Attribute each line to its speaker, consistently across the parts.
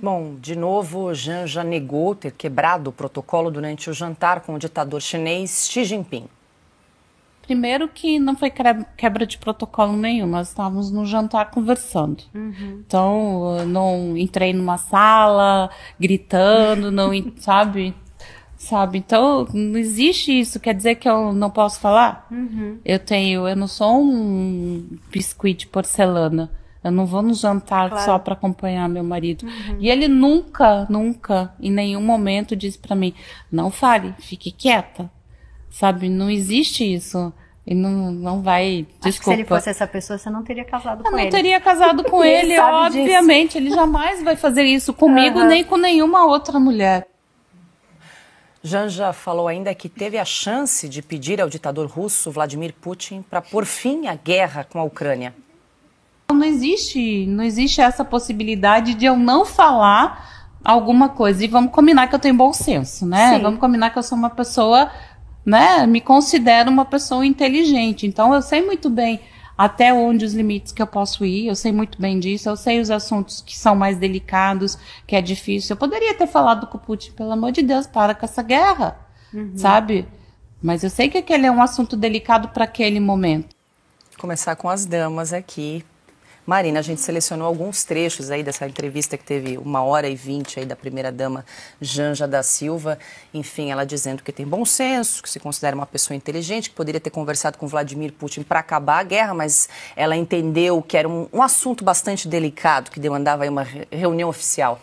Speaker 1: Bom, de novo, Janja negou ter quebrado o protocolo durante o jantar com o ditador chinês Xi Jinping.
Speaker 2: Primeiro que não foi quebra de protocolo nenhum, nós estávamos no jantar conversando. Então, eu não entrei numa sala gritando, não, sabe? Então, não existe isso. Quer dizer que eu não posso falar? Eu não sou um biscuit de porcelana. Eu não vou no jantar só para acompanhar meu marido. E ele nunca, em nenhum momento disse para mim, não fale, fique quieta. Sabe, não existe isso. Ele não vai, desculpa.
Speaker 3: Acho que se ele fosse essa pessoa, você não teria casado com ele.
Speaker 2: Eu não teria casado com ele, obviamente. Ele jamais vai fazer isso comigo, nem com nenhuma outra mulher.
Speaker 1: Janja falou ainda que teve a chance de pedir ao ditador russo Vladimir Putin para pôr fim à guerra com a Ucrânia.
Speaker 2: Não existe essa possibilidade de eu não falar alguma coisa. E vamos combinar que eu tenho bom senso, né?
Speaker 3: Sim.
Speaker 2: Vamos combinar que eu sou uma pessoa, né? Me considero uma pessoa inteligente. Então eu sei muito bem até onde os limites que eu posso ir. Eu sei muito bem disso. Eu sei os assuntos que são mais delicados, que é difícil. Eu poderia ter falado com o Putin, pelo amor de Deus, para com essa guerra, sabe? Mas eu sei que aquele é um assunto delicado para aquele momento.
Speaker 1: Começar com as damas aqui. Marina, a gente selecionou alguns trechos aí dessa entrevista que teve 1h20 aí da primeira-dama Janja da Silva. Enfim, ela dizendo que tem bom senso, que se considera uma pessoa inteligente, que poderia ter conversado com Vladimir Putin para acabar a guerra, mas ela entendeu que era um assunto bastante delicado, que demandava aí uma reunião oficial.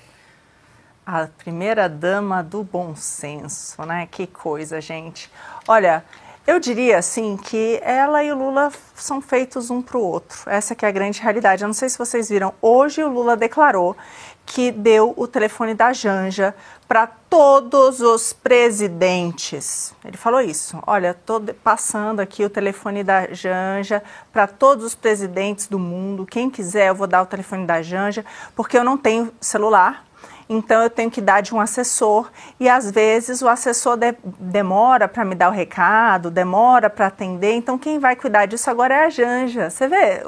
Speaker 4: A primeira-dama do bom senso, né? Que coisa, gente. Olha, eu diria, assim, que ela e o Lula são feitos um para o outro. Essa que é a grande realidade. Eu não sei se vocês viram, hoje o Lula declarou que deu o telefone da Janja para todos os presidentes. Ele falou isso. Olha, estou passando aqui o telefone da Janja para todos os presidentes do mundo. Quem quiser, eu vou dar o telefone da Janja, porque eu não tenho celular. Então, eu tenho que dar de um assessor e, às vezes, o assessor demora para me dar o recado, demora para atender. Então, quem vai cuidar disso agora é a Janja. Você vê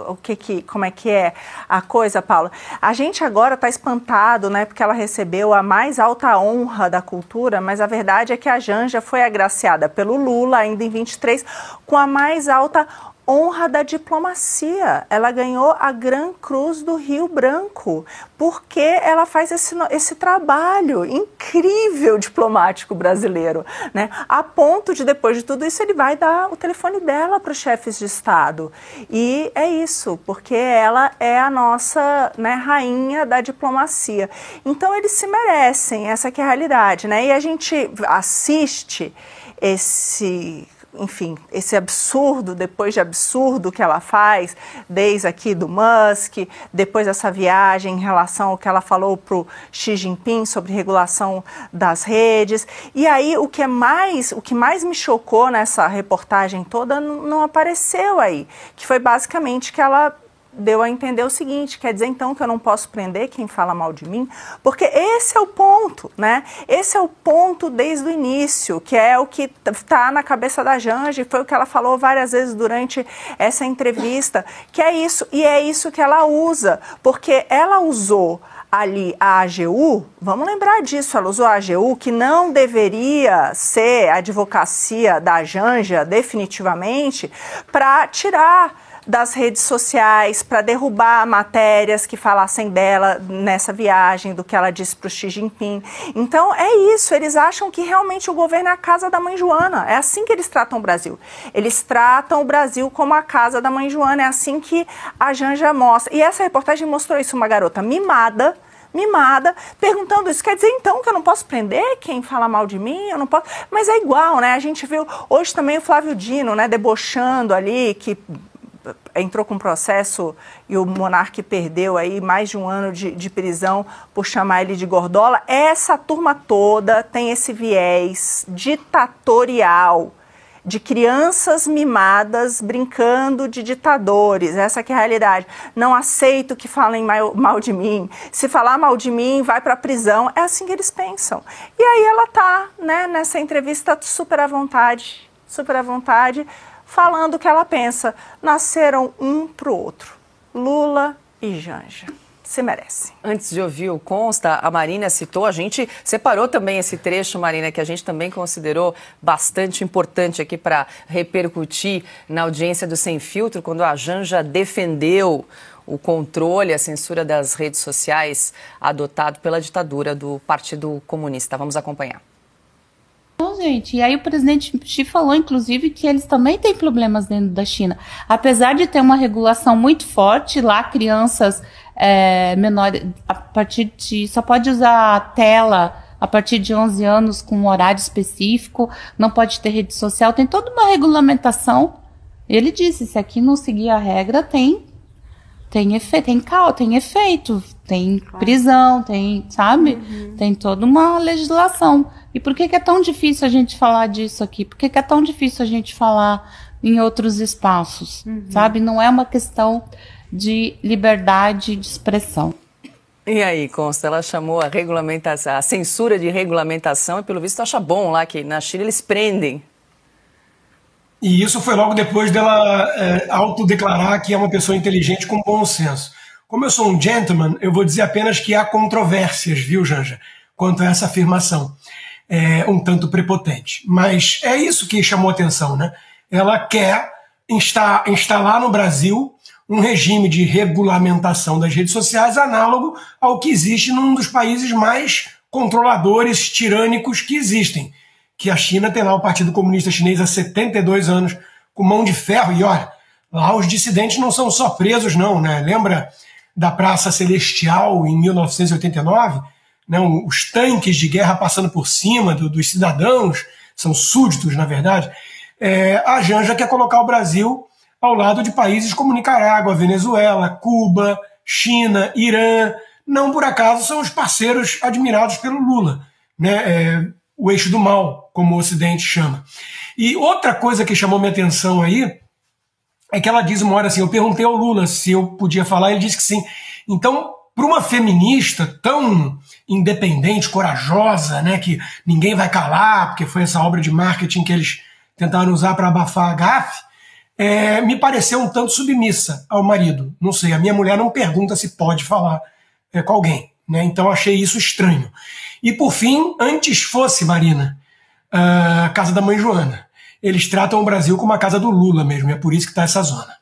Speaker 4: como é que é a coisa, Paula? A gente agora está espantado, né, porque ela recebeu a mais alta honra da cultura, mas a verdade é que a Janja foi agraciada pelo Lula, ainda em 23, com a mais alta honra da diplomacia. Ela ganhou a Gran Cruz do Rio Branco, porque ela faz esse trabalho incrível diplomático brasileiro, né? A ponto de, depois de tudo isso, ele vai dar o telefone dela para os chefes de Estado. E é isso, porque ela é a nossa, né, rainha da diplomacia. Então, eles se merecem, essa que é a realidade, né? E a gente assiste esse absurdo, depois de absurdo que ela faz, desde aqui do Musk, depois dessa viagem em relação ao que ela falou para o Xi Jinping sobre regulação das redes. E aí o que mais me chocou nessa reportagem toda não apareceu aí, que foi basicamente que ela deu a entender o seguinte, quer dizer então que eu não posso prender quem fala mal de mim? Porque esse é o ponto, né? Esse é o ponto desde o início, que é o que está na cabeça da Janja, e foi o que ela falou várias vezes durante essa entrevista, que é isso, e é isso que ela usa, porque ela usou ali a AGU, vamos lembrar disso, ela usou a AGU, que não deveria ser a advocacia da Janja definitivamente, para tirar das redes sociais, para derrubar matérias que falassem dela nessa viagem, do que ela disse para o Xi Jinping. Então é isso, eles acham que realmente o governo é a casa da mãe Joana, é assim que eles tratam o Brasil. Eles tratam o Brasil como a casa da mãe Joana, é assim que a Janja mostra. E essa reportagem mostrou isso, uma garota mimada, perguntando isso. Quer dizer, então, que eu não posso prender quem fala mal de mim? Eu não posso... Mas é igual, né? A gente viu hoje também o Flávio Dino, né, debochando ali, que entrou com processo e o monarca perdeu aí mais de 1 ano de prisão por chamar ele de gordola. Essa turma toda tem esse viés ditatorial, de crianças mimadas brincando de ditadores. Essa que é a realidade. Não aceito que falem mal de mim. Se falar mal de mim, vai para a prisão. É assim que eles pensam. E aí ela tá, né, nessa entrevista super à vontade, falando o que ela pensa. Nasceram um pro outro, Lula e Janja. se merece.
Speaker 1: Antes de ouvir o Consta, a Marina citou, a gente separou também esse trecho, Marina, que a gente também considerou bastante importante aqui para repercutir na audiência do Sem Filtro, quando a Janja defendeu o controle, a censura das redes sociais adotado pela ditadura do Partido Comunista. Vamos acompanhar.
Speaker 2: Não, gente, e aí o presidente Xi falou, inclusive, que eles também têm problemas dentro da China. Apesar de ter uma regulação muito forte, lá crianças menores, a partir de, só pode usar a tela a partir de 11 anos com um horário específico, não pode ter rede social, tem toda uma regulamentação. Ele disse, se aqui não seguir a regra, tem efeito, tem prisão, tem, sabe? Tem toda uma legislação. E por que é tão difícil a gente falar disso aqui? Por que é tão difícil a gente falar em outros espaços, sabe? Não é uma questão de liberdade de expressão.
Speaker 1: E aí, Consta, ela chamou a regulamentação, a censura de regulamentação, e pelo visto acha bom lá que na China eles prendem.
Speaker 5: E isso foi logo depois dela autodeclarar que é uma pessoa inteligente com bom senso. Como eu sou um gentleman, eu vou dizer apenas que há controvérsias, viu, Janja, quanto a essa afirmação. Um tanto prepotente. Mas é isso que chamou a atenção, né? Ela quer instalar no Brasil um regime de regulamentação das redes sociais análogo ao que existe num dos países mais controladores, tirânicos que existem. Que a China tem lá o Partido Comunista Chinês há 72 anos, com mão de ferro. E olha, lá os dissidentes não são só presos, não, né? Lembra da Praça Celestial em 1989? Não, os tanques de guerra passando por cima dos cidadãos, são súditos, na verdade. A Janja quer colocar o Brasil ao lado de países como Nicarágua, Venezuela, Cuba, China, Irã. Não por acaso são os parceiros admirados pelo Lula, né? O eixo do mal, como o Ocidente chama. E outra coisa que chamou minha atenção aí é que ela diz uma hora assim, eu perguntei ao Lula se eu podia falar, ele disse que sim. Então, para uma feminista tão independente, corajosa, né, que ninguém vai calar, porque foi essa obra de marketing que eles tentaram usar para abafar a gafe, me pareceu um tanto submissa ao marido. Não sei, a minha mulher não pergunta se pode falar com alguém, né, então achei isso estranho. E por fim, antes fosse, Marina, a casa da mãe Joana. Eles tratam o Brasil como a casa do Lula mesmo, e é por isso que está essa zona.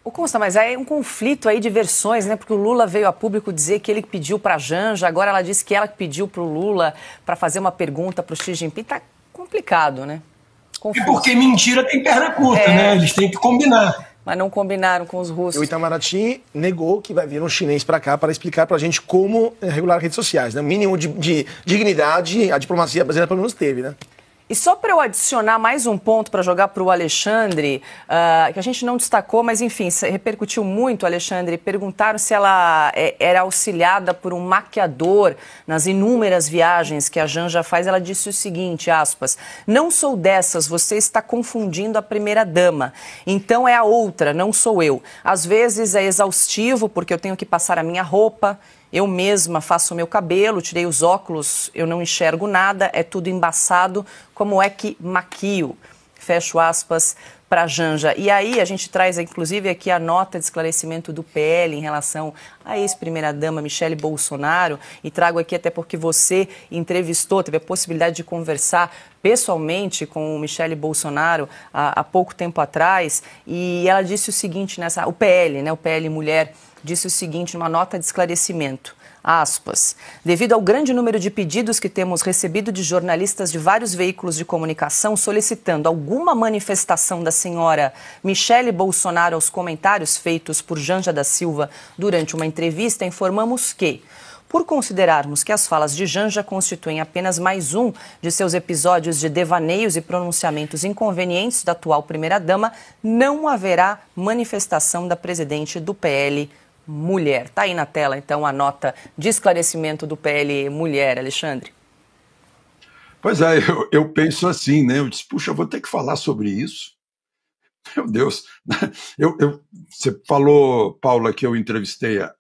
Speaker 1: Ô Consta, mas é um conflito aí de versões, né? Porque o Lula veio a público dizer que ele pediu para a Janja, agora ela disse que ela pediu para o Lula para fazer uma pergunta para o Xi Jinping. Tá complicado, né? Confuso.
Speaker 5: É porque mentira tem perna curta, né? Eles têm que combinar.
Speaker 1: Mas não combinaram com os russos.
Speaker 6: O Itamaraty negou que vai vir um chinês para cá para explicar para a gente como regular redes sociais, né? O mínimo de dignidade a diplomacia brasileira pelo menos teve, né?
Speaker 1: E só para eu adicionar mais um ponto para jogar para o Alexandre, que a gente não destacou, mas enfim, repercutiu muito, Alexandre. Perguntaram se ela era auxiliada por um maquiador nas inúmeras viagens que a Janja faz. Ela disse o seguinte, aspas, não sou dessas, você está confundindo a primeira-dama. Então é a outra, não sou eu. Às vezes é exaustivo porque eu tenho que passar a minha roupa. Eu mesma faço o meu cabelo, tirei os óculos, eu não enxergo nada, é tudo embaçado, como é que maquio? Fecho aspas para a Janja. E aí a gente traz, inclusive, aqui a nota de esclarecimento do PL em relação à ex-primeira-dama Michele Bolsonaro, e trago aqui até porque você entrevistou, teve a possibilidade de conversar pessoalmente com o Michele Bolsonaro há pouco tempo atrás, e ela disse o seguinte, o PL, né, o PL Mulher, disse o seguinte, numa nota de esclarecimento, aspas, devido ao grande número de pedidos que temos recebido de jornalistas de vários veículos de comunicação solicitando alguma manifestação da senhora Michele Bolsonaro aos comentários feitos por Janja da Silva durante uma entrevista, informamos que, por considerarmos que as falas de Janja constituem apenas mais um de seus episódios de devaneios e pronunciamentos inconvenientes da atual primeira-dama, não haverá manifestação da presidente do PL Mulher. Está aí na tela, então, a nota de esclarecimento do PL Mulher, Alexandre.
Speaker 7: Pois é, eu penso assim, né? Eu disse, puxa, eu vou ter que falar sobre isso. Meu Deus. Você falou, Paula, que eu entrevistei a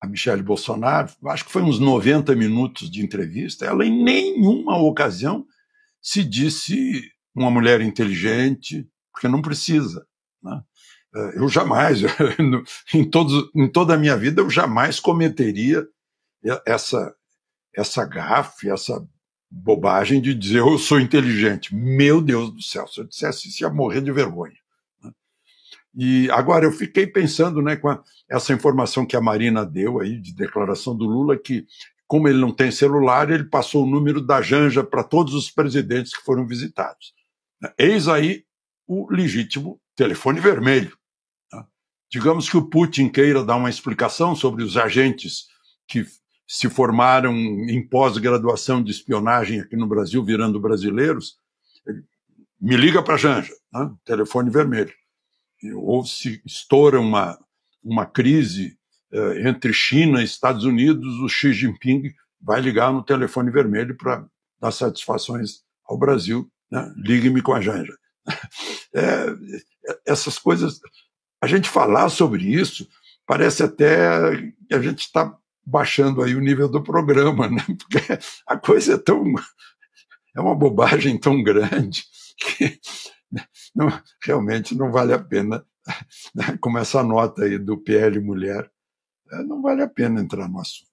Speaker 7: Michele Bolsonaro, acho que foi uns 90 minutos de entrevista, ela em nenhuma ocasião se disse uma mulher inteligente, porque não precisa, né? Eu jamais, em toda a minha vida, eu jamais cometeria essa gafe, essa bobagem de dizer eu sou inteligente. Meu Deus do céu, se eu dissesse isso, ia morrer de vergonha. E agora eu fiquei pensando, né, com essa informação que a Marina deu aí, de declaração do Lula, que como ele não tem celular, ele passou o número da Janja para todos os presidentes que foram visitados. Eis aí o legítimo telefone vermelho. Digamos que o Putin queira dar uma explicação sobre os agentes que se formaram em pós-graduação de espionagem aqui no Brasil, virando brasileiros, me liga para a Janja, né? Telefone vermelho. Ou se estoura uma crise entre China e Estados Unidos, o Xi Jinping vai ligar no telefone vermelho para dar satisfações ao Brasil, né? Ligue-me com a Janja. Essas coisas, a gente falar sobre isso, parece até que a gente está baixando aí o nível do programa, né? Porque a coisa é uma bobagem tão grande que realmente não vale a pena, né? Como essa nota aí do PL Mulher, não vale a pena entrar no assunto.